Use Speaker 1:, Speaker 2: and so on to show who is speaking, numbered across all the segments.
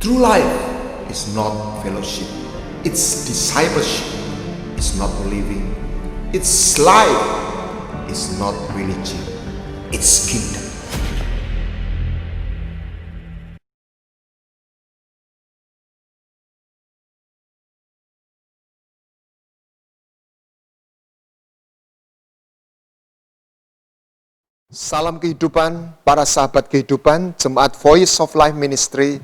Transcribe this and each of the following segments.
Speaker 1: True life is not fellowship, it's discipleship. It's not living, it's life. It's not religion, it's kingdom. Salam kehidupan, para sahabat kehidupan, Jemaat Voice of Life Ministry.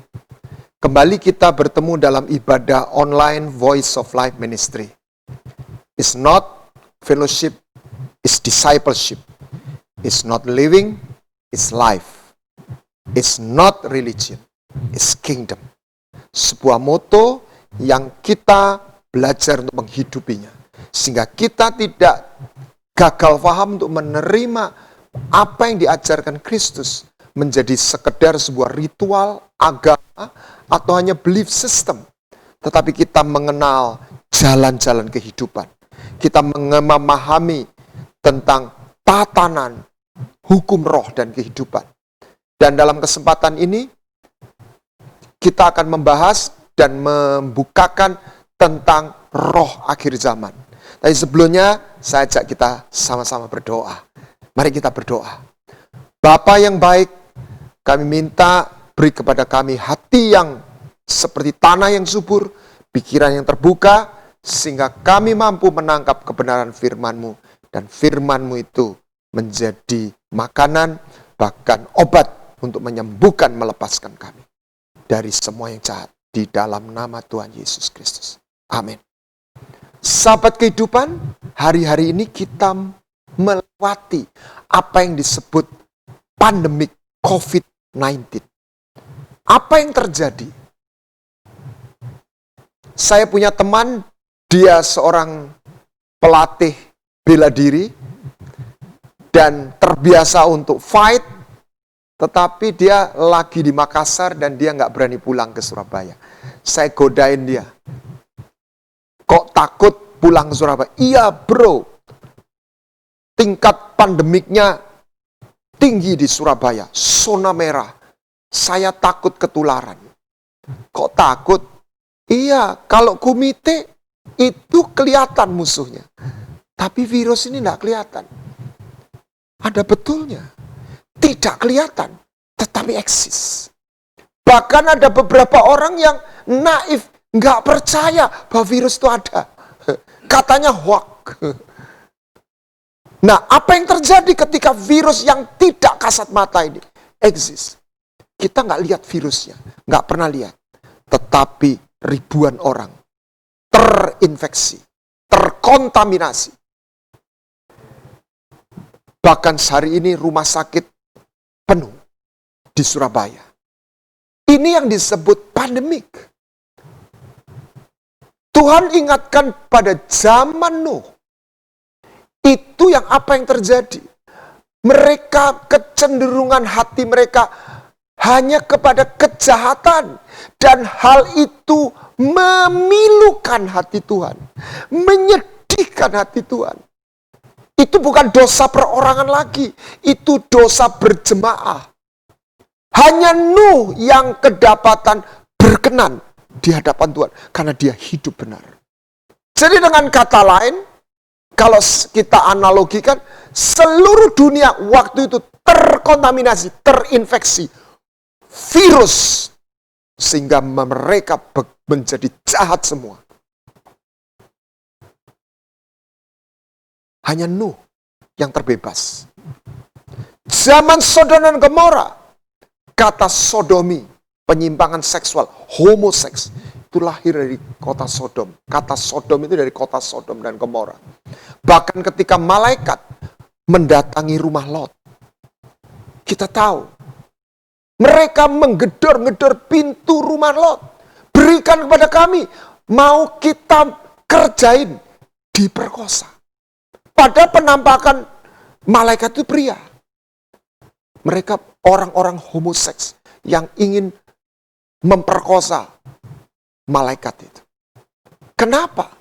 Speaker 1: Kembali kita bertemu dalam ibadah online Voice of Life Ministry. It's not fellowship, it's discipleship. It's not living, it's life. It's not religion, it's kingdom. Sebuah moto yang kita belajar untuk menghidupinya. Sehingga kita tidak gagal paham untuk menerima apa yang diajarkan Kristus menjadi sekedar sebuah ritual, agama, atau hanya belief system. Tetapi kita mengenal jalan-jalan kehidupan. Kita memahami tentang tatanan, hukum roh dan kehidupan. Dan dalam kesempatan ini, kita akan membahas dan membukakan tentang roh akhir zaman. Tapi sebelumnya, saya ajak kita sama-sama berdoa. Mari kita berdoa. Bapa yang baik, kami minta beri kepada kami hati yang seperti tanah yang subur, pikiran yang terbuka, sehingga kami mampu menangkap kebenaran firman-Mu. Dan firman-Mu itu menjadi makanan, bahkan obat untuk menyembuhkan, melepaskan kami dari semua yang jahat. Di dalam nama Tuhan Yesus Kristus. Amin. Sahabat kehidupan, hari-hari ini kita melewati apa yang disebut pandemik COVID-19. Apa yang terjadi? Saya punya teman, dia seorang pelatih bela diri dan terbiasa untuk fight, tetapi dia lagi di Makassar dan dia nggak berani pulang ke Surabaya. Saya godain dia. Kok takut pulang ke Surabaya? Iya bro, tingkat pandemiknya tinggi di Surabaya, zona merah. Saya takut ketularan. Kok takut? Iya, kalau kumite itu kelihatan musuhnya. Tapi virus ini tidak kelihatan. Ada betulnya. Tidak kelihatan, tetapi eksis. Bahkan ada beberapa orang yang naif, nggak percaya bahwa virus itu ada. Katanya hoax. Nah, apa yang terjadi ketika virus yang tidak kasat mata ini eksis? Kita nggak lihat virusnya, nggak pernah lihat. Tetapi ribuan orang terinfeksi, terkontaminasi. Bahkan sehari ini rumah sakit penuh di Surabaya. Ini yang disebut pandemik. Tuhan ingatkan pada zaman Nuh. Itu yang apa yang terjadi. Mereka, kecenderungan hati mereka hanya kepada kejahatan. Dan hal itu memilukan hati Tuhan. Menyedihkan hati Tuhan. Itu bukan dosa perorangan lagi. Itu dosa berjemaah. Hanya Nuh yang kedapatan berkenan di hadapan Tuhan. Karena dia hidup benar. Jadi dengan kata lain, kalau kita analogikan, seluruh dunia waktu itu terkontaminasi, terinfeksi virus. Sehingga mereka menjadi jahat semua. Hanya Nuh yang terbebas. Zaman Sodom dan Gomora, kata sodomi, penyimpangan seksual, homoseks, itu lahir dari kota Sodom. Kata Sodom itu dari kota Sodom dan Gomora. Bahkan ketika malaikat mendatangi rumah Lot, kita tahu, mereka menggedor-gedor pintu rumah Lot. Berikan kepada kami, mau kita kerjain, diperkosa. Pada penampakan malaikat itu pria. Mereka orang-orang homoseks yang ingin memperkosa malaikat itu. Kenapa?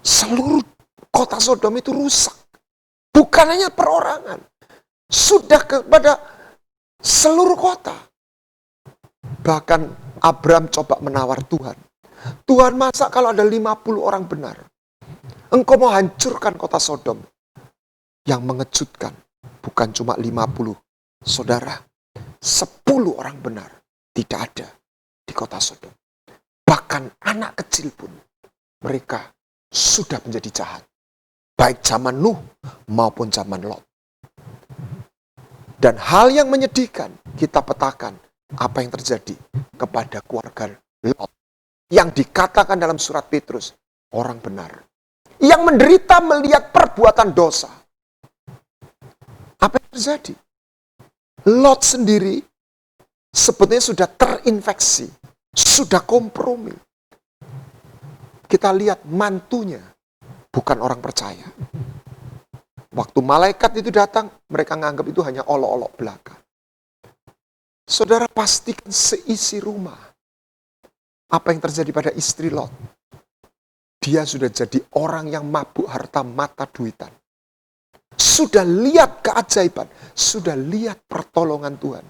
Speaker 1: Seluruh kota Sodom itu rusak. Bukan hanya perorangan. Sudah kepada seluruh kota. Bahkan Abraham coba menawar Tuhan. Tuhan, masa kalau ada 50 orang benar? Engkau mau hancurkan kota Sodom. Yang mengejutkan, bukan cuma 50. Saudara, 10 orang benar tidak ada di kota Sodom. Bahkan anak kecil pun mereka sudah menjadi jahat. Baik zaman Nuh maupun zaman Lot. Dan hal yang menyedihkan, kita petakan apa yang terjadi kepada keluarga Lot. Yang dikatakan dalam surat Petrus, orang benar. Yang menderita melihat perbuatan dosa. Apa yang terjadi? Lot sendiri sebetulnya sudah terinfeksi, sudah kompromi. Kita lihat mantunya bukan orang percaya. Waktu malaikat itu datang, mereka menganggap itu hanya olok-olok belaka. Saudara, pastikan seisi rumah. Apa yang terjadi pada istri Lot? Dia sudah jadi orang yang mabuk harta mata duitan. Sudah lihat keajaiban, sudah lihat pertolongan Tuhan.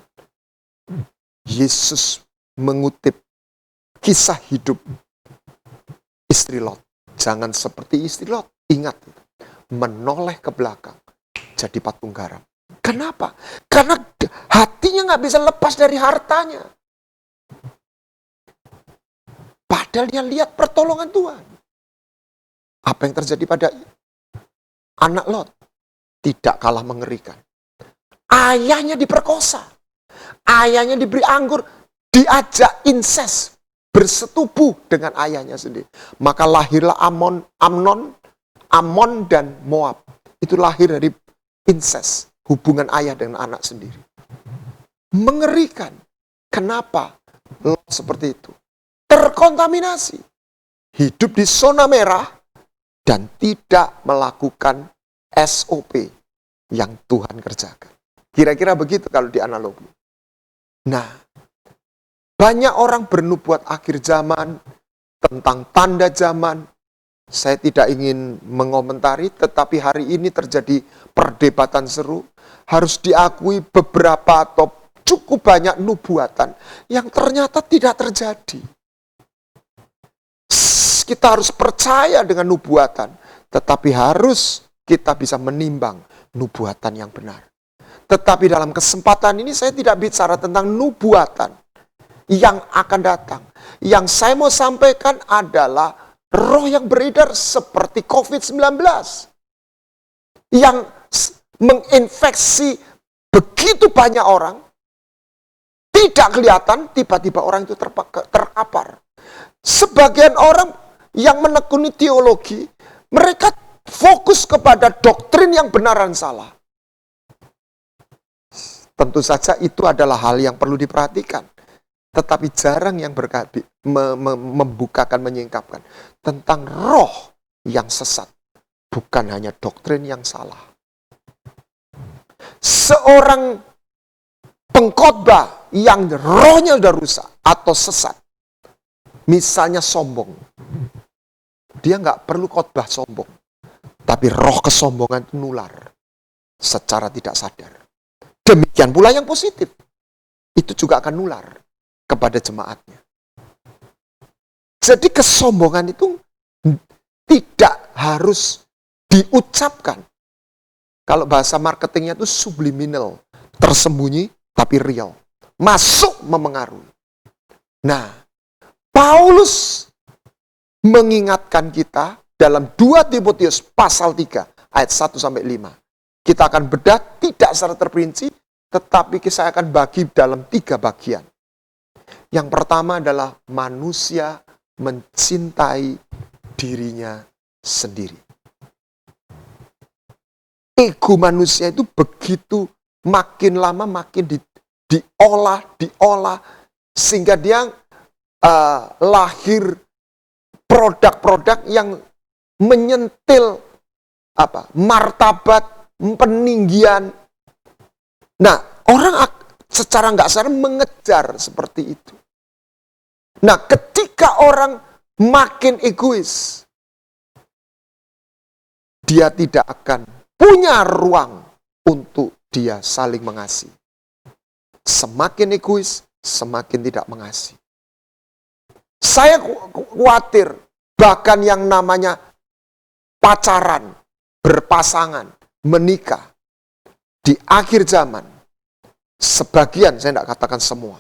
Speaker 1: Yesus mengutip kisah hidup istri Lot. Jangan seperti istri Lot. Ingat, menoleh ke belakang jadi patung garam. Kenapa? Karena hatinya nggak bisa lepas dari hartanya. Padahal dia lihat pertolongan Tuhan. Apa yang terjadi pada anak Lot? Tidak kalah mengerikan. Ayahnya diperkosa. Ayahnya diberi anggur. Diajak inses. Bersetubuh dengan ayahnya sendiri. Maka lahirlah Amnon dan Moab. Itu lahir dari inses. Hubungan ayah dengan anak sendiri. Mengerikan. Kenapa Lot seperti itu? Terkontaminasi. Hidup di zona merah. Dan tidak melakukan SOP yang Tuhan kerjakan. Kira-kira begitu kalau dianalogi. Nah, banyak orang bernubuat akhir zaman, tentang tanda zaman. Saya tidak ingin mengomentari, tetapi hari ini terjadi perdebatan seru. Harus diakui beberapa atau cukup banyak nubuatan yang ternyata tidak terjadi. Kita harus percaya dengan nubuatan, tetapi harus kita bisa menimbang nubuatan yang benar. Tetapi dalam kesempatan ini saya tidak bicara tentang nubuatan yang akan datang. Yang saya mau sampaikan adalah roh yang beredar seperti COVID-19. Yang menginfeksi begitu banyak orang. Tidak kelihatan, tiba-tiba orang itu terkapar. Sebagian orang yang menekuni teologi, mereka fokus kepada doktrin yang benar dan salah. Tentu saja itu adalah hal yang perlu diperhatikan. Tetapi jarang yang membukakan, menyingkapkan tentang roh yang sesat. Bukan hanya doktrin yang salah. Seorang pengkhotbah yang rohnya sudah rusak atau sesat. Misalnya sombong. Dia nggak perlu khotbah sombong. Tapi roh kesombongan itu nular secara tidak sadar. Demikian pula yang positif. Itu juga akan nular kepada jemaatnya. Jadi kesombongan itu tidak harus diucapkan. Kalau bahasa marketingnya itu subliminal. Tersembunyi tapi real. Masuk memengaruhi. Nah, Paulus mengingatkan kita dalam 2 Timotius pasal 3 ayat 1-5. Kita akan bedah tidak secara terperinci, tetapi saya akan bagi dalam 3 bagian. Yang pertama adalah manusia mencintai dirinya sendiri. Ego manusia itu begitu makin lama makin diolah, sehingga dia lahir produk-produk yang menyentil martabat, peninggian. Nah, orang secara nggak sadar mengejar seperti itu. Nah, ketika orang makin egois, dia tidak akan punya ruang untuk dia saling mengasihi. Semakin egois, semakin tidak mengasihi. Saya khawatir bahkan yang namanya pacaran, berpasangan, menikah di akhir zaman, sebagian, saya tidak katakan semua,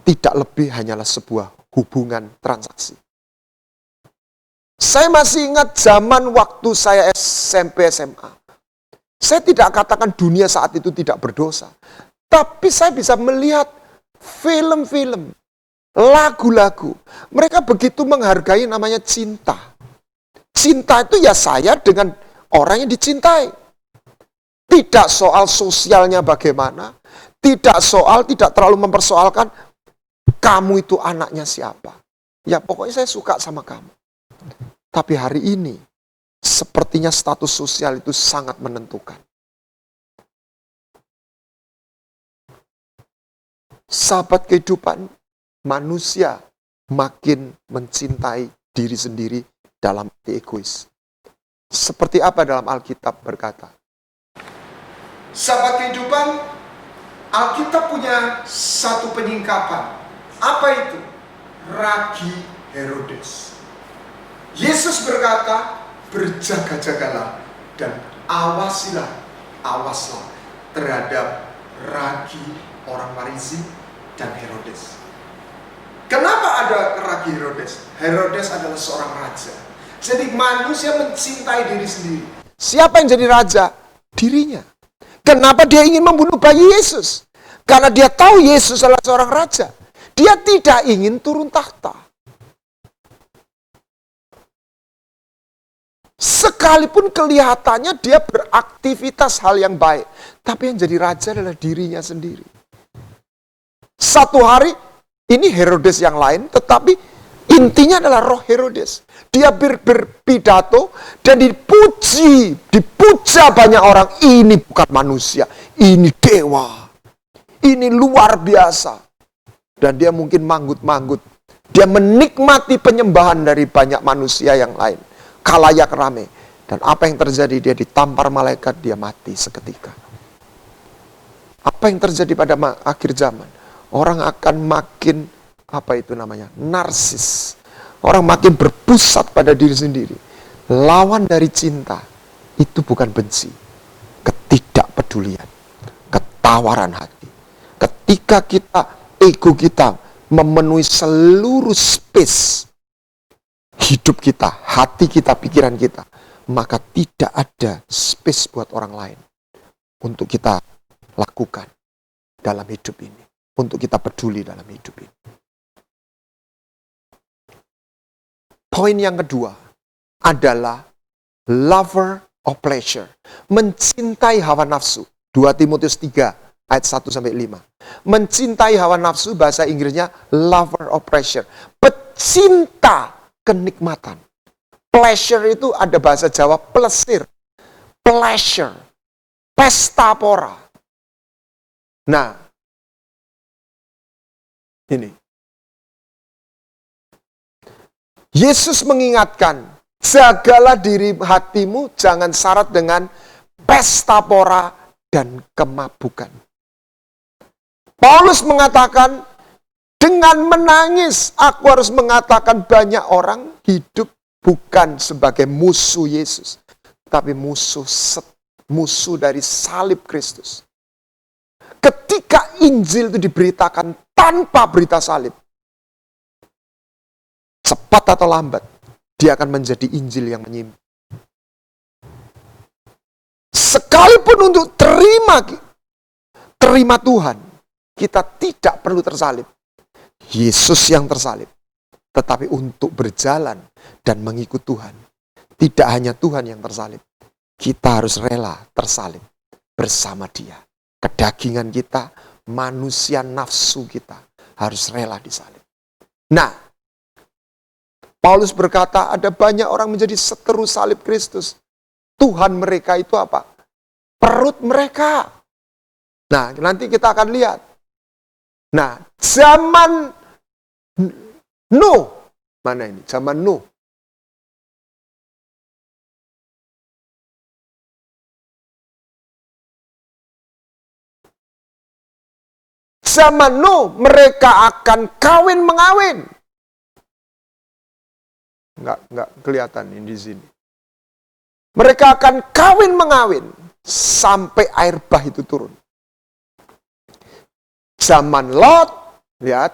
Speaker 1: tidak lebih hanyalah sebuah hubungan transaksi. Saya masih ingat zaman waktu saya SMP, SMA. Saya tidak katakan dunia saat itu tidak berdosa. Tapi saya bisa melihat film-film, lagu-lagu. Mereka begitu menghargai namanya cinta. Cinta itu ya saya dengan orang yang dicintai. Tidak soal sosialnya bagaimana. Tidak terlalu mempersoalkan kamu itu anaknya siapa. Ya pokoknya saya suka sama kamu. Tapi hari ini, sepertinya status sosial itu sangat menentukan. Sahabat kehidupan, manusia makin mencintai diri sendiri dalam arti egois. Seperti apa dalam Alkitab berkata? Sahabat kehidupan, Alkitab punya satu penyingkapan. Apa itu? Ragi Herodes. Yesus berkata, berjaga-jagalah dan awaslah terhadap ragi orang Farisi dan Herodes. Kenapa ada ragi Herodes? Herodes adalah seorang raja. Jadi manusia mencintai diri sendiri. Siapa yang jadi raja? Dirinya. Kenapa dia ingin membunuh bayi Yesus? Karena dia tahu Yesus adalah seorang raja. Dia tidak ingin turun tahta. Sekalipun kelihatannya dia beraktivitas hal yang baik. Tapi yang jadi raja adalah dirinya sendiri. Satu hari, ini Herodes yang lain, tetapi intinya adalah roh Herodes. Dia berpidato dan dipuja banyak orang. Ini bukan manusia, ini dewa. Ini luar biasa. Dan dia mungkin manggut-manggut. Dia menikmati penyembahan dari banyak manusia yang lain. Khalayak rame. Dan apa yang terjadi? Dia ditampar malaikat, dia mati seketika. Apa yang terjadi pada akhir zaman? Orang akan makin, narsis. Orang makin berpusat pada diri sendiri. Lawan dari cinta, itu bukan benci. Ketidakpedulian. Ketawaran hati. Ketika ego kita memenuhi seluruh space hidup kita, hati kita, pikiran kita, maka tidak ada space buat orang lain untuk kita lakukan dalam hidup ini, untuk kita peduli dalam hidup ini. Poin yang kedua adalah lover of pleasure, mencintai hawa nafsu. 2 Timotius 3 ayat 1-5. Mencintai hawa nafsu, bahasa Inggrisnya lover of pleasure, pecinta kenikmatan. Pleasure itu ada bahasa Jawa plesir. Pleasure. Pesta pora. Nah, ini. Yesus mengingatkan, jagalah diri hatimu, jangan syarat dengan pesta pora dan kemabukan. Paulus mengatakan, dengan menangis, aku harus mengatakan banyak orang hidup bukan sebagai musuh Yesus, tapi musuh dari salib Kristus. Ketika Injil itu diberitakan tanpa berita salib, cepat atau lambat, dia akan menjadi Injil yang menyimpang. Sekalipun untuk terima Tuhan, kita tidak perlu tersalib. Yesus yang tersalib. Tetapi untuk berjalan dan mengikut Tuhan, tidak hanya Tuhan yang tersalib. Kita harus rela tersalib bersama Dia. Kedagingan kita, manusia nafsu kita harus rela disalib. Nah, Paulus berkata ada banyak orang menjadi seteru salib Kristus. Tuhan mereka itu apa? Perut mereka. Nah, nanti kita akan lihat. Nah, zaman Nuh. Mana ini? Zaman Nuh. Zaman Nuh, mereka akan kawin-mengawin. Nggak kelihatan ini di sini. Mereka akan kawin-mengawin sampai air bah itu turun. Zaman Lot, lihat,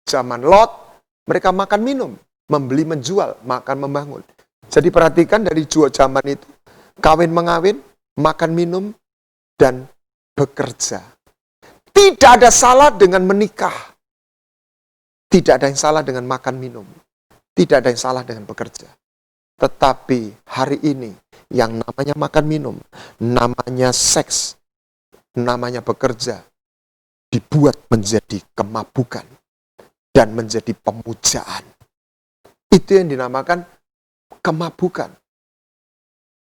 Speaker 1: zaman Lot, mereka makan minum, membeli menjual, makan membangun. Jadi perhatikan dari dua zaman itu, kawin-mengawin, makan minum, dan bekerja. Tidak ada salah dengan menikah. Tidak ada yang salah dengan makan minum. Tidak ada yang salah dengan bekerja. Tetapi hari ini, yang namanya makan minum, namanya seks, namanya bekerja, dibuat menjadi kemabukan dan menjadi pemujaan. Itu yang dinamakan kemabukan.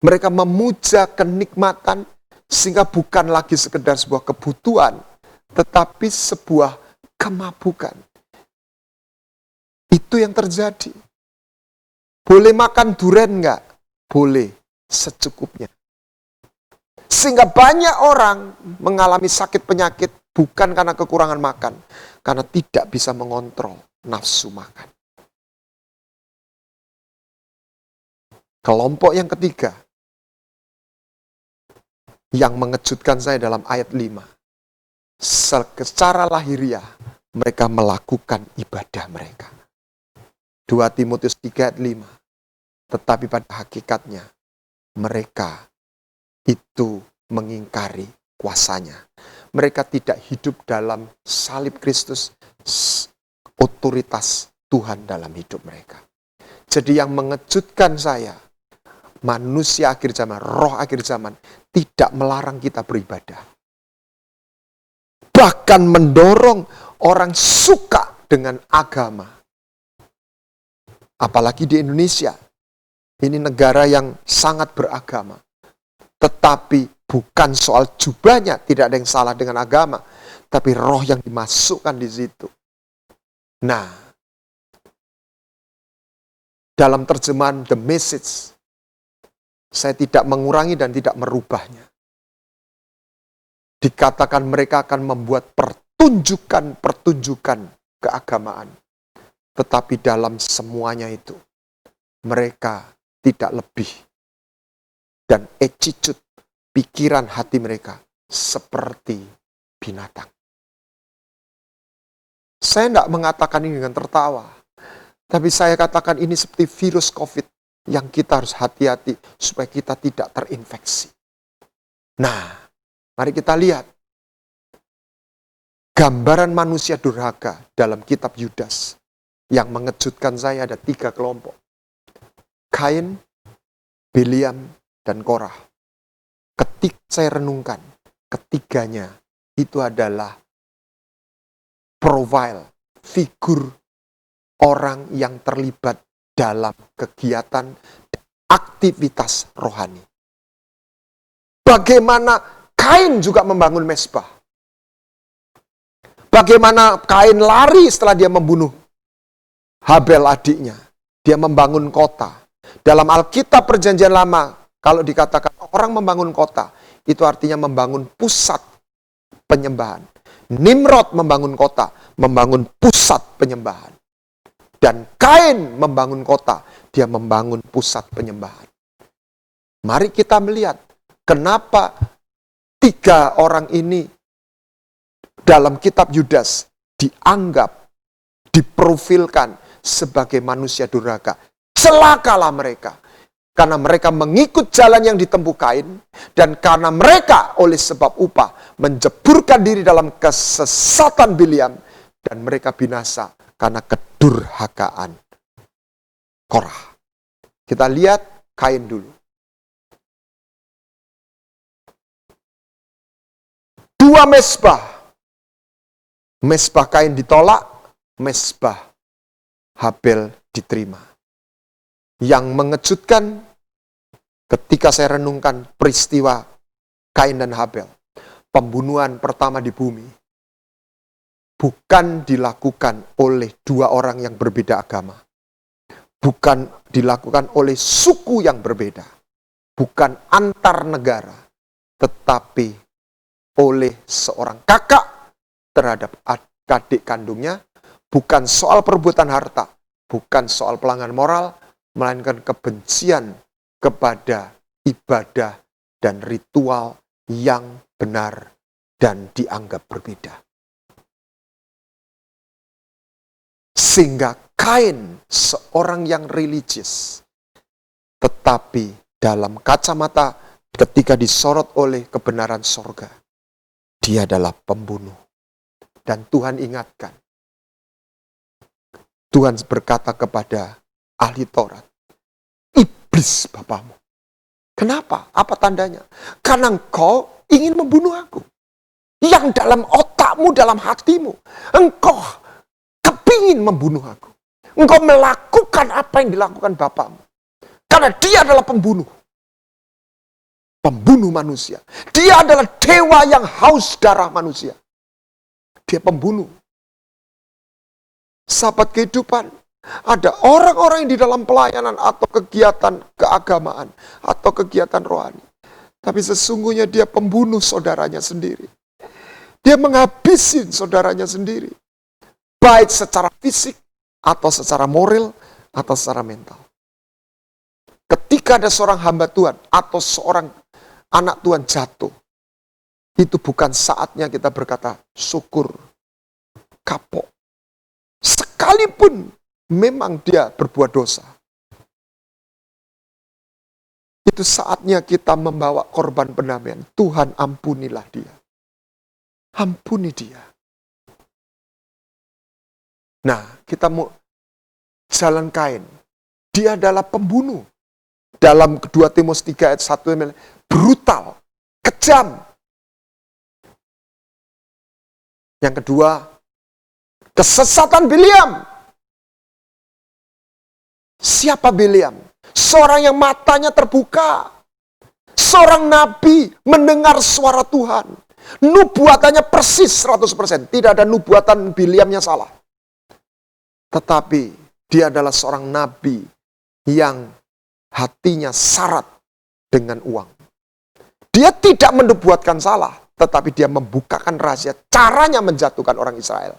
Speaker 1: Mereka memuja kenikmatan sehingga bukan lagi sekedar sebuah kebutuhan, tetapi sebuah kemabukan. Itu yang terjadi. Boleh makan durian enggak? Boleh, secukupnya. Sehingga banyak orang mengalami sakit penyakit bukan karena kekurangan makan, karena tidak bisa mengontrol nafsu makan. Kelompok yang ketiga, yang mengejutkan saya dalam ayat 5. Secara lahiriah, mereka melakukan ibadah mereka. 2 Timotius 3 ayat 5. Tetapi pada hakikatnya, mereka itu mengingkari kuasanya. Mereka tidak hidup dalam salib Kristus, otoritas Tuhan dalam hidup mereka. Jadi yang mengejutkan saya, manusia akhir zaman, roh akhir zaman, tidak melarang kita beribadah. Bahkan mendorong orang suka dengan agama. Apalagi di Indonesia. Ini negara yang sangat beragama. Tetapi bukan soal jubahnya, tidak ada yang salah dengan agama. Tapi roh yang dimasukkan di situ. Nah, dalam terjemahan The Message, saya tidak mengurangi dan tidak merubahnya. Dikatakan mereka akan membuat pertunjukan-pertunjukan keagamaan. Tetapi dalam semuanya itu, mereka tidak lebih. Dan attitude, pikiran hati mereka seperti binatang. Saya tidak mengatakan ini dengan tertawa. Tapi saya katakan ini seperti virus COVID yang kita harus hati-hati supaya kita tidak terinfeksi. Nah, mari kita lihat. Gambaran manusia durhaka dalam kitab Yudas. Yang mengejutkan saya ada 3 kelompok. Kain, Biliam, dan Korah. Ketika saya renungkan, ketiganya itu adalah profil, figur orang yang terlibat dalam kegiatan aktivitas rohani. Bagaimana Kain juga membangun mezbah. Bagaimana Kain lari setelah dia membunuh Habel adiknya. Dia membangun kota. Dalam Alkitab Perjanjian Lama, kalau dikatakan orang membangun kota, itu artinya membangun pusat penyembahan. Nimrod membangun kota, membangun pusat penyembahan. Dan Kain membangun kota, dia membangun pusat penyembahan. Mari kita melihat, kenapa 3 orang ini dalam kitab Yudas dianggap, diprofilkan sebagai manusia durhaka. Celakalah mereka. Karena mereka mengikut jalan yang ditempuh Kain. Dan karena mereka oleh sebab upah menjeburkan diri dalam kesesatan Biliam. Dan mereka binasa karena kedurhakaan Korah. Kita lihat Kain dulu. 2 mezbah. Mezbah Kain ditolak, mezbah Habel diterima. Yang mengejutkan ketika saya renungkan peristiwa Kain dan Habel. Pembunuhan pertama di bumi. Bukan dilakukan oleh 2 orang yang berbeda agama. Bukan dilakukan oleh suku yang berbeda. Bukan antar negara. Tetapi oleh seorang kakak terhadap adik kandungnya. Bukan soal perbuatan harta. Bukan soal pelanggaran moral. melainkan kebencian kepada ibadah dan ritual yang benar dan dianggap berbeda. Sehingga Kain seorang yang religius, tetapi dalam kacamata ketika disorot oleh kebenaran sorga, dia adalah pembunuh. Dan Tuhan ingatkan, Tuhan berkata kepada ahli Taurat, iblis bapamu. Kenapa? Apa tandanya? Karena engkau ingin membunuh aku. Yang dalam otakmu, dalam hatimu, engkau kepingin membunuh aku. Engkau melakukan apa yang dilakukan bapamu. Karena dia adalah pembunuh. Pembunuh manusia. Dia adalah dewa yang haus darah manusia. Dia pembunuh. Sahabat kehidupan, ada orang-orang yang di dalam pelayanan atau kegiatan keagamaan atau kegiatan rohani. Tapi sesungguhnya dia pembunuh saudaranya sendiri. Dia menghabisi saudaranya sendiri. Baik secara fisik, atau secara moral, atau secara mental. Ketika ada seorang hamba Tuhan, atau seorang anak Tuhan jatuh, itu bukan saatnya kita berkata, syukur, kapok. Sekalipun memang dia berbuat dosa. Itu saatnya kita membawa korban pendamaian. Tuhan ampunilah dia. Ampuni dia. Nah, kita mau jalan Kain. Dia adalah pembunuh. Dalam 2 Timotius 3 ayat 1, brutal, kejam. Yang kedua, kesesatan Bileam. Siapa Bileam? Seorang yang matanya terbuka. Seorang nabi mendengar suara Tuhan. Nubuatannya persis 100%. Tidak ada nubuatan Bileam yang salah. Tetapi dia adalah seorang nabi yang hatinya syarat dengan uang. Dia tidak menubuatkan salah, tetapi dia membukakan rahasia caranya menjatuhkan orang Israel.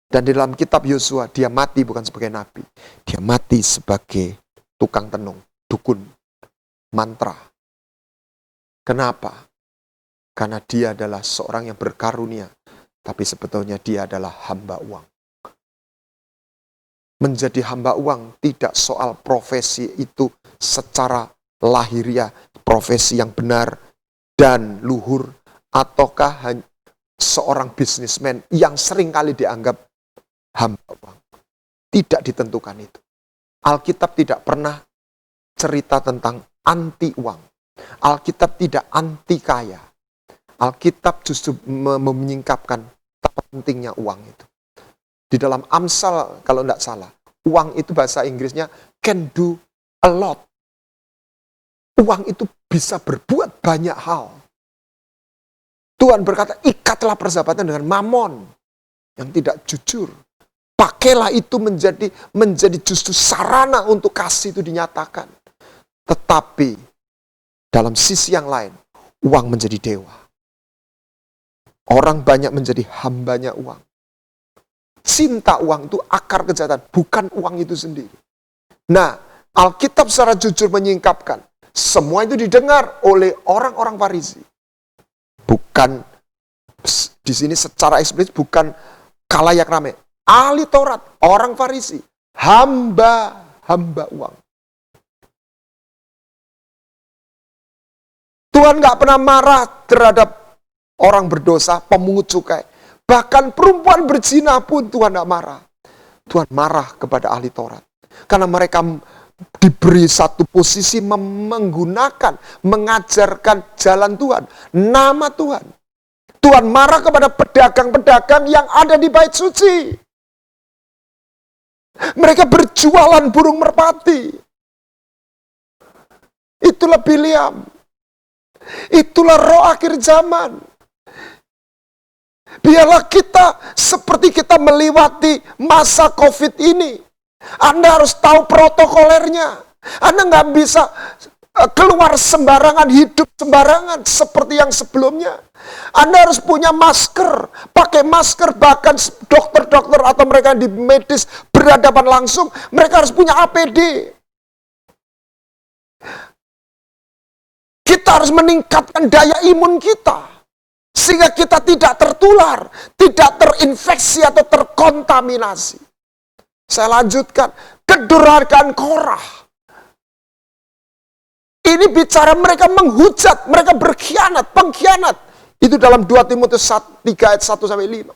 Speaker 1: Dan di dalam kitab Yosua, dia mati bukan sebagai nabi. Dia mati sebagai tukang tenung, dukun, mantra. Kenapa? Karena dia adalah seorang yang berkarunia, tapi sebetulnya dia adalah hamba uang. Menjadi hamba uang tidak soal profesi itu secara lahiriah, profesi yang benar dan luhur, ataukah seorang bisnismen yang seringkali dianggap hamba uang. Tidak ditentukan itu. Alkitab tidak pernah cerita tentang anti uang. Alkitab tidak anti kaya. Alkitab justru menyingkapkan betapa pentingnya uang itu. Di dalam Amsal, kalau tidak salah, uang itu bahasa Inggrisnya can do a lot. Uang itu bisa berbuat banyak hal. Tuhan berkata, ikatlah persahabatan dengan Mamon yang tidak jujur. Pakailah itu menjadi justru sarana untuk kasih itu dinyatakan. Tetapi dalam sisi yang lain, uang menjadi dewa. Orang banyak menjadi hambanya uang. Cinta uang itu akar kejahatan, bukan uang itu sendiri. Nah, Alkitab secara jujur menyingkapkan, semua itu didengar oleh orang-orang Farisi. Bukan, di sini secara eksplisit bukan khalayak ramai. Ahli Taurat, orang Farisi, hamba uang. Tuhan gak pernah marah terhadap orang berdosa, pemungut cukai. Bahkan perempuan berzina pun Tuhan tidak marah. Tuhan marah kepada ahli Taurat. Karena mereka diberi satu posisi menggunakan, mengajarkan jalan Tuhan. Nama Tuhan. Tuhan marah kepada pedagang-pedagang yang ada di bait suci. Mereka berjualan burung merpati. Itulah Bileam. Itulah roh akhir zaman. Biarlah kita seperti kita melewati masa COVID ini. Anda harus tahu protokolernya. Anda nggak bisa keluar sembarangan, hidup sembarangan seperti yang sebelumnya. Anda harus punya masker, pakai masker, bahkan dokter-dokter atau mereka di medis berhadapan langsung, mereka harus punya APD. Kita harus meningkatkan daya imun kita, sehingga kita tidak tertular, tidak terinfeksi atau terkontaminasi. Saya lanjutkan, kedurhakaan Korah. Ini bicara mereka menghujat, mereka berkhianat, pengkhianat. Itu dalam 2 Timotius 3 ayat 1-5.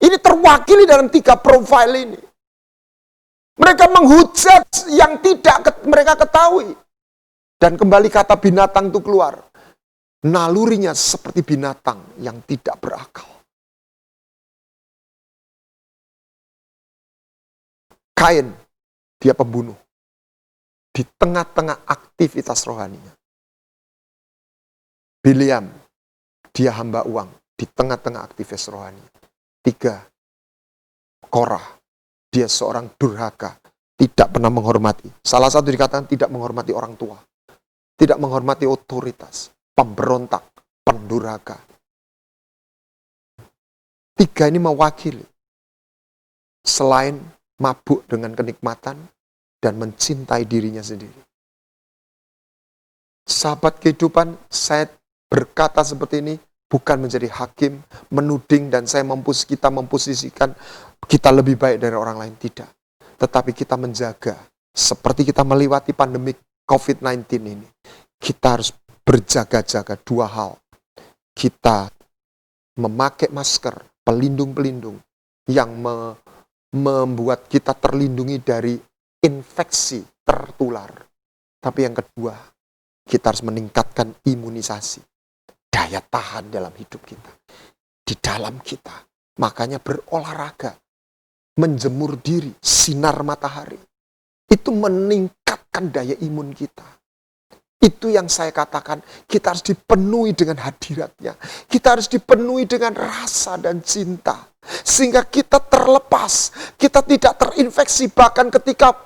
Speaker 1: Ini terwakili dalam 3 profil ini. Mereka menghujat yang tidak mereka ketahui. Dan kembali kata binatang itu keluar. Nalurinya seperti binatang yang tidak berakal. Kain, dia pembunuh. Di tengah-tengah aktivitas rohaninya. Bileam, dia hamba uang. Di tengah-tengah aktivitas rohani. 3, Korah, dia seorang durhaka. Tidak pernah menghormati. Salah satu dikatakan tidak menghormati orang tua. Tidak menghormati otoritas. Pemberontak, pendurhaka. 3 ini mewakili. Selain mabuk dengan kenikmatan, dan mencintai dirinya sendiri. Sahabat kehidupan, saya berkata seperti ini, bukan menjadi hakim, menuding, dan kita memposisikan kita lebih baik dari orang lain. Tidak. Tetapi kita menjaga, seperti kita melewati pandemi COVID-19 ini, kita harus berjaga-jaga 2 hal. Kita memakai masker, pelindung-pelindung, yang membuat kita terlindungi dari infeksi tertular. Tapi yang kedua, kita harus meningkatkan imunisasi. Daya tahan dalam hidup kita. Di dalam kita. Makanya berolahraga. Menjemur diri. Sinar matahari. Itu meningkatkan daya imun kita. Itu yang saya katakan. Kita harus dipenuhi dengan hadiratnya. Kita harus dipenuhi dengan rasa dan cinta. Sehingga kita terlepas, kita tidak terinfeksi. Bahkan ketika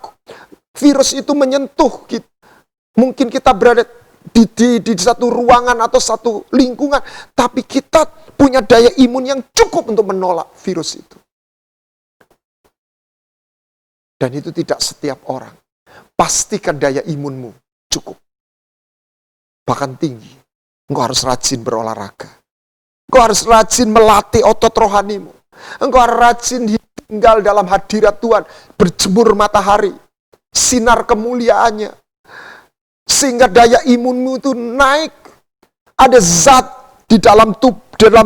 Speaker 1: virus itu menyentuh kita, mungkin kita berada di satu ruangan atau satu lingkungan, tapi kita punya daya imun yang cukup untuk menolak virus itu. Dan itu tidak setiap orang. Pastikan daya imunmu cukup. Bahkan tinggi. Engkau harus rajin berolahraga. Engkau harus rajin melatih otot rohanimu. Engkau rajin tinggal dalam hadirat Tuhan, berjemur matahari, sinar kemuliaannya, sehingga daya imunmu itu naik. Ada zat di dalam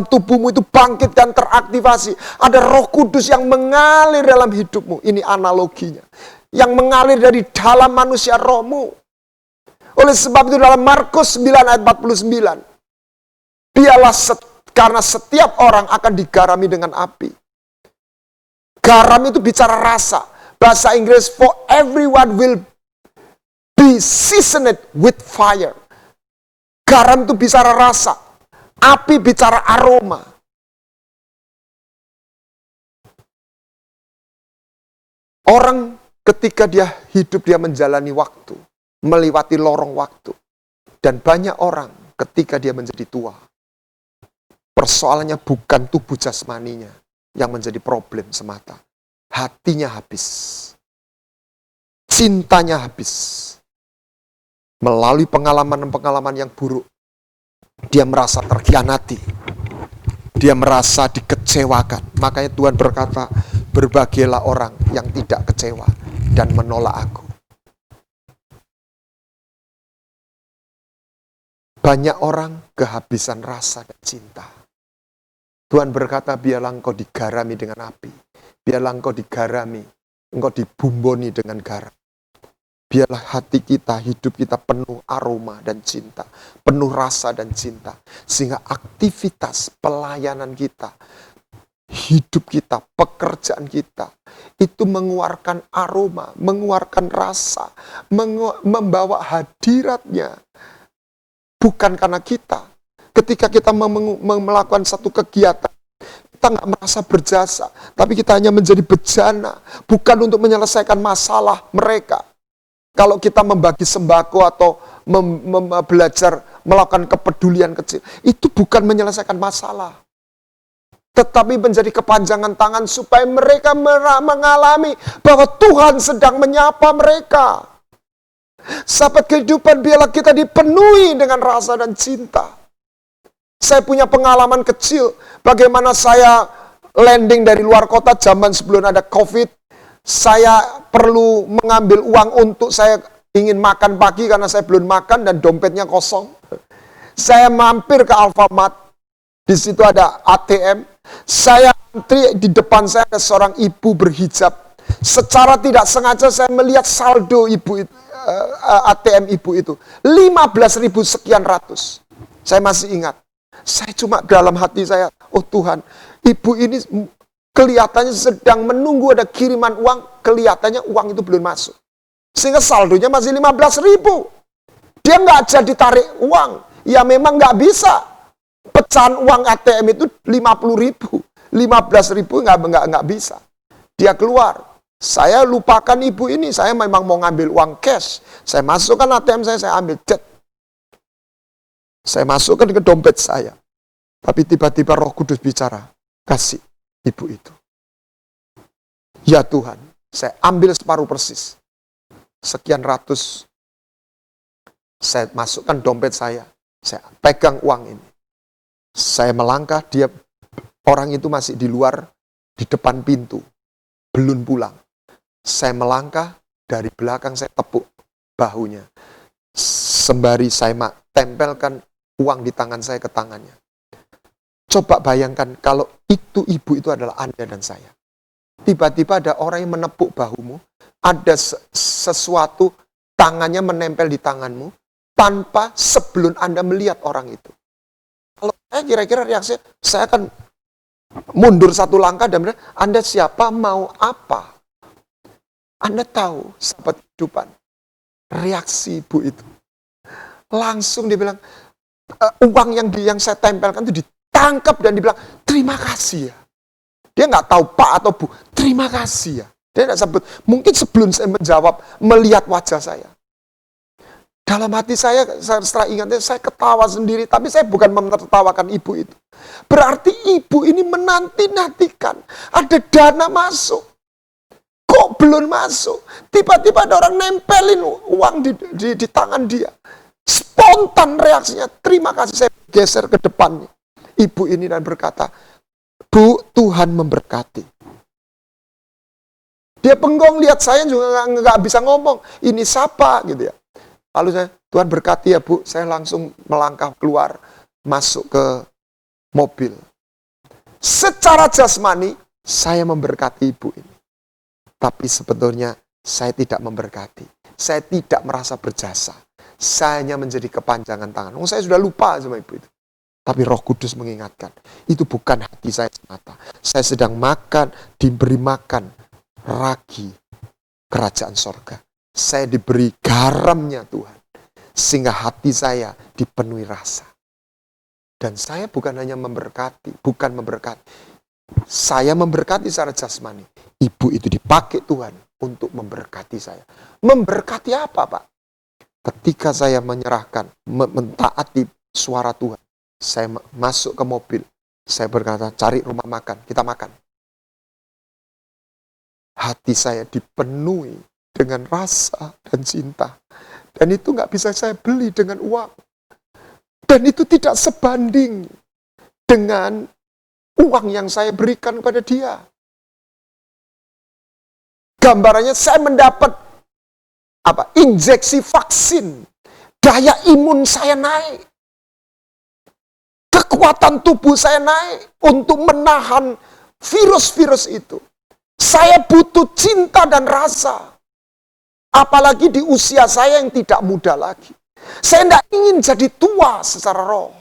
Speaker 1: tubuhmu itu bangkit dan teraktivasi. Ada Roh Kudus yang mengalir dalam hidupmu. Ini analoginya. Yang mengalir dari dalam manusia rohmu. Oleh sebab itu dalam Markus 9 ayat 49. Karena setiap orang akan digarami dengan api. Garam itu bicara rasa. Bahasa Inggris, for everyone will be seasoned with fire. Garam itu bicara rasa. Api bicara aroma. Orang ketika dia hidup, dia menjalani waktu. Melewati lorong waktu. Dan banyak orang ketika dia menjadi tua. Persoalannya bukan tubuh jasmaninya yang menjadi problem semata. Hatinya habis. Cintanya habis. Melalui pengalaman-pengalaman yang buruk. Dia merasa terkhianati. Dia merasa dikecewakan. Makanya Tuhan berkata, berbahagialah orang yang tidak kecewa dan menolak aku. Banyak orang kehabisan rasa dan cinta. Tuhan berkata, biarlah engkau digarami dengan api. Biarlah engkau digarami, engkau dibumboni dengan garam. Biarlah hati kita, hidup kita penuh aroma dan cinta. Penuh rasa dan cinta. Sehingga aktivitas pelayanan kita, hidup kita, pekerjaan kita, itu mengeluarkan aroma, mengeluarkan rasa, membawa hadiratnya. Bukan karena kita. Ketika kita melakukan satu kegiatan, kita nggak merasa berjasa, tapi kita hanya menjadi bejana, bukan untuk menyelesaikan masalah mereka. Kalau kita membagi sembako atau belajar melakukan kepedulian kecil. Itu bukan menyelesaikan masalah. Tetapi menjadi kepanjangan tangan supaya mereka mengalami bahwa Tuhan sedang menyapa mereka. Sahabat kehidupan, biarlah kita dipenuhi dengan rasa dan cinta. Saya punya pengalaman kecil, bagaimana saya landing dari luar kota zaman sebelum ada COVID. Saya perlu mengambil uang untuk saya ingin makan pagi karena saya belum makan dan dompetnya kosong. Saya mampir ke Alfamart, di situ ada ATM. Saya antri, di depan saya ada seorang ibu berhijab. Secara tidak sengaja saya melihat saldo ibu itu, ATM ibu itu 15.000 sekian ratus. Saya masih ingat. Saya cuma dalam hati saya, oh Tuhan, ibu ini kelihatannya sedang menunggu ada kiriman uang, kelihatannya uang itu belum masuk. Sehingga saldonya masih 15.000. Dia nggak jadi tarik uang. Ya memang nggak bisa. Pecahan uang ATM itu 50.000. 15.000 nggak bisa. Dia keluar. Saya lupakan ibu ini, saya memang mau ngambil uang cash. Saya masukkan ATM saya ambil jet. Saya masukkan ke dompet saya. Tapi tiba-tiba Roh Kudus bicara, kasih ibu itu. Ya Tuhan, saya ambil separuh persis. Sekian ratus. Saya masukkan dompet saya pegang uang ini. Saya melangkah, orang itu masih di luar, di depan pintu. Belum pulang. Saya melangkah, dari belakang saya tepuk bahunya. Sembari saya tempelkan uang di tangan saya ke tangannya. Coba bayangkan kalau itu ibu itu adalah Anda dan saya. Tiba-tiba ada orang yang menepuk bahumu, ada sesuatu tangannya menempel di tanganmu, tanpa sebelum Anda melihat orang itu. Kalau saya kira-kira reaksi, saya akan mundur satu langkah dan bilang, Anda siapa, mau apa? Anda tahu, sahabat kehidupan, reaksi ibu itu. Langsung dia bilang, uang yang saya tempelkan itu ditangkap dan dibilang, terima kasih ya. Dia nggak tahu Pak atau Bu, terima kasih ya. Dia tidak sebut, mungkin sebelum saya menjawab, melihat wajah saya. Dalam hati saya setelah ingatnya, saya ketawa sendiri, tapi saya bukan menertawakan ibu itu. Berarti ibu ini menanti-nantikan, ada dana masuk. Kok belum masuk? Tiba-tiba ada orang nempelin uang di tangan dia. Spontan reaksinya, terima kasih, saya geser ke depannya. Ibu ini dan berkata, Bu, Tuhan memberkati. Dia bengong lihat saya juga nggak bisa ngomong. Ini siapa gitu ya. Lalu saya, Tuhan berkati ya Bu. Saya langsung melangkah keluar, masuk ke mobil. Secara jasmani, saya memberkati ibu ini. Tapi sebetulnya saya tidak memberkati. Saya tidak merasa berjasa. Saya hanya menjadi kepanjangan tangan. Saya sudah lupa sama ibu itu. Tapi Roh Kudus mengingatkan, itu bukan hati saya semata. Saya sedang makan, diberi makan ragi kerajaan sorga. Saya diberi garamnya Tuhan. Sehingga hati saya dipenuhi rasa. Dan saya bukan hanya memberkati, bukan memberkati. Saya memberkati secara jasmani. Ibu itu dipakai Tuhan untuk memberkati saya. Memberkati apa, Pak? Ketika saya menyerahkan, mentaati suara Tuhan, saya masuk ke mobil. Saya berkata, cari rumah makan, kita makan. Hati saya dipenuhi dengan rasa dan cinta. Dan itu nggak bisa saya beli dengan uang. Dan itu tidak sebanding dengan uang yang saya berikan kepada dia. Gambarannya saya mendapat injeksi vaksin. Daya imun saya naik. Kekuatan tubuh saya naik untuk menahan virus-virus itu. Saya butuh cinta dan rasa. Apalagi di usia saya yang tidak muda lagi. Saya tidak ingin jadi tua secara roh.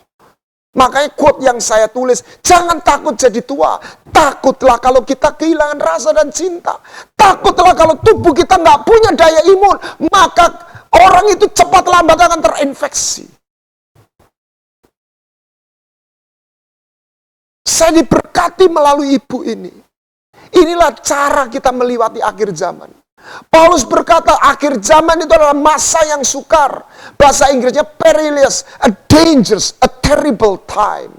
Speaker 1: Makanya quote yang saya tulis, jangan takut jadi tua. Takutlah kalau kita kehilangan rasa dan cinta. Takutlah kalau tubuh kita nggak punya daya imun. Maka orang itu cepat lambat akan terinfeksi. Saya diberkati melalui ibu ini. Inilah cara kita melewati akhir zaman. Paulus berkata akhir zaman itu adalah masa yang sukar. Bahasa Inggrisnya perilous, a dangerous, a terrible time.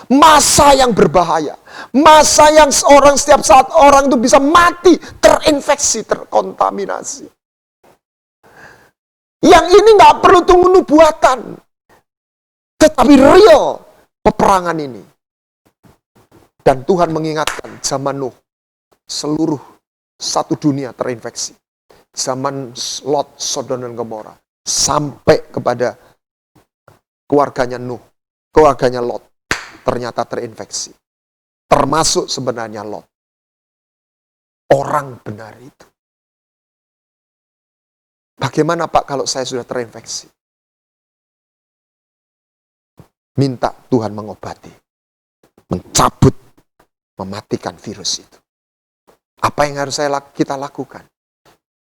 Speaker 1: Masa yang berbahaya. Masa yang setiap saat orang itu bisa mati, terinfeksi, terkontaminasi. Yang ini nggak perlu tunggu nubuatan. Tetapi real peperangan ini. Dan Tuhan mengingatkan zaman Nuh, seluruh satu dunia terinfeksi. Zaman Lot, Sodom dan Gomora, sampai kepada keluarganya Nuh, keluarganya Lot, ternyata terinfeksi. Termasuk sebenarnya Lot. Orang benar itu. Bagaimana Pak kalau saya sudah terinfeksi? Minta Tuhan mengobati. Mencabut, mematikan virus itu. Apa yang harus kita lakukan?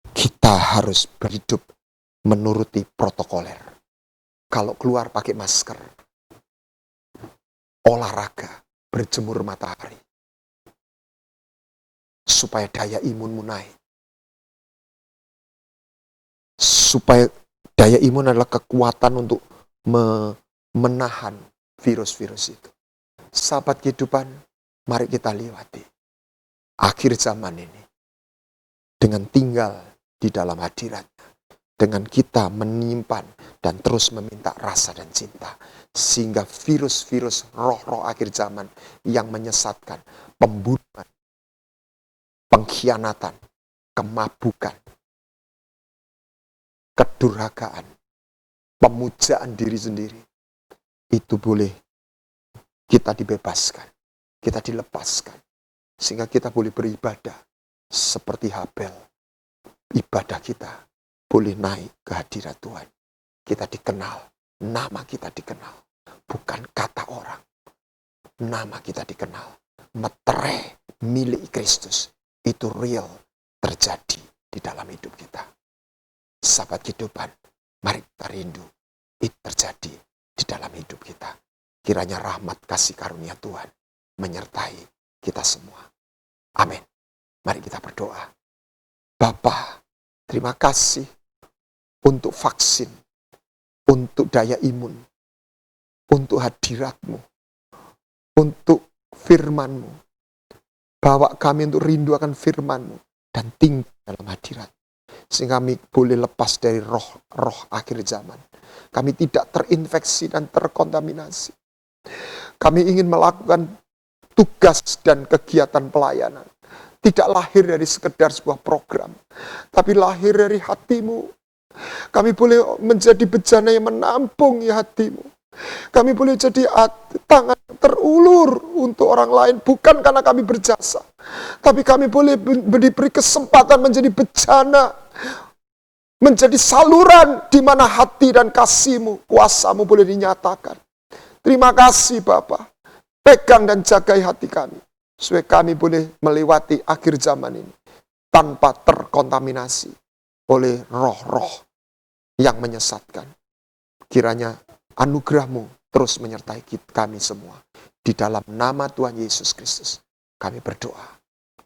Speaker 1: Kita harus berhidup menuruti protokoler. Kalau keluar pakai masker. Olahraga, berjemur matahari. Supaya daya imunmu naik. Supaya daya imun adalah kekuatan untuk menahan virus-virus itu. Sahabat kehidupan, mari kita lewati akhir zaman ini dengan tinggal di dalam hadirat-Nya, dengan kita menyimpan dan terus meminta rasa dan cinta, sehingga virus-virus roh-roh akhir zaman yang menyesatkan, pembunuhan, pengkhianatan, kemabukan, kedurhakaan, pemujaan diri sendiri, itu boleh kita dibebaskan, kita dilepaskan, sehingga kita boleh beribadah seperti Habel. Ibadah kita boleh naik ke hadirat Tuhan. Kita dikenal, nama kita dikenal, bukan kata orang. Nama kita dikenal, meterai milik Kristus, itu real terjadi di dalam hidup kita. Sahabat kehidupan, mari kita rindu itu terjadi di dalam hidup kita. Kiranya rahmat kasih karunia Tuhan menyertai kita semua. Amin. Mari kita berdoa. Bapa, terima kasih untuk vaksin, untuk daya imun, untuk hadirat-Mu, untuk firman-Mu. Bawa kami untuk rindu akan firman-Mu dan tinggal dalam hadirat. Sehingga kami boleh lepas dari roh-roh akhir zaman. Kami tidak terinfeksi dan terkontaminasi. Kami ingin melakukan tugas dan kegiatan pelayanan. Tidak lahir dari sekedar sebuah program, tapi lahir dari hati-Mu. Kami boleh menjadi bejana yang menampung hati-Mu. Kami boleh jadi tangan terulur untuk orang lain, bukan karena kami berjasa, tapi kami boleh diberi kesempatan menjadi bejana, menjadi saluran di mana hati dan kasih-Mu, kuasa-Mu boleh dinyatakan. Terima kasih Bapa. Pegang dan jagai hati kami, supaya kami boleh melewati akhir zaman ini tanpa terkontaminasi oleh roh-roh yang menyesatkan. Kiranya anugerah-Mu terus menyertai kami semua. Di dalam nama Tuhan Yesus Kristus kami berdoa.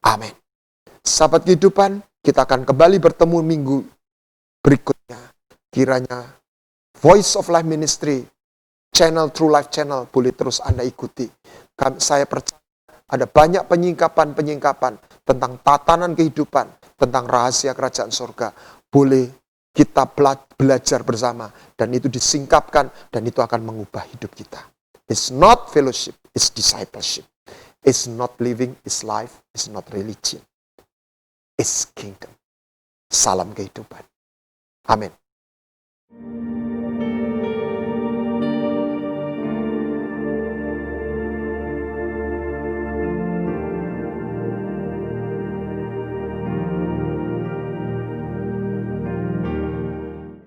Speaker 1: Amin. Sahabat kehidupan, kita akan kembali bertemu minggu berikutnya. Kiranya Voice of Life Ministry, channel True Life Channel boleh terus Anda ikuti. Saya percaya ada banyak penyingkapan tentang tatanan kehidupan, tentang rahasia kerajaan surga. Boleh kita belajar bersama, dan itu disingkapkan, dan itu akan mengubah hidup kita. It's not fellowship, it's discipleship. It's not living, it's life, it's not religion. It's kingdom. Salam kehidupan. Amin.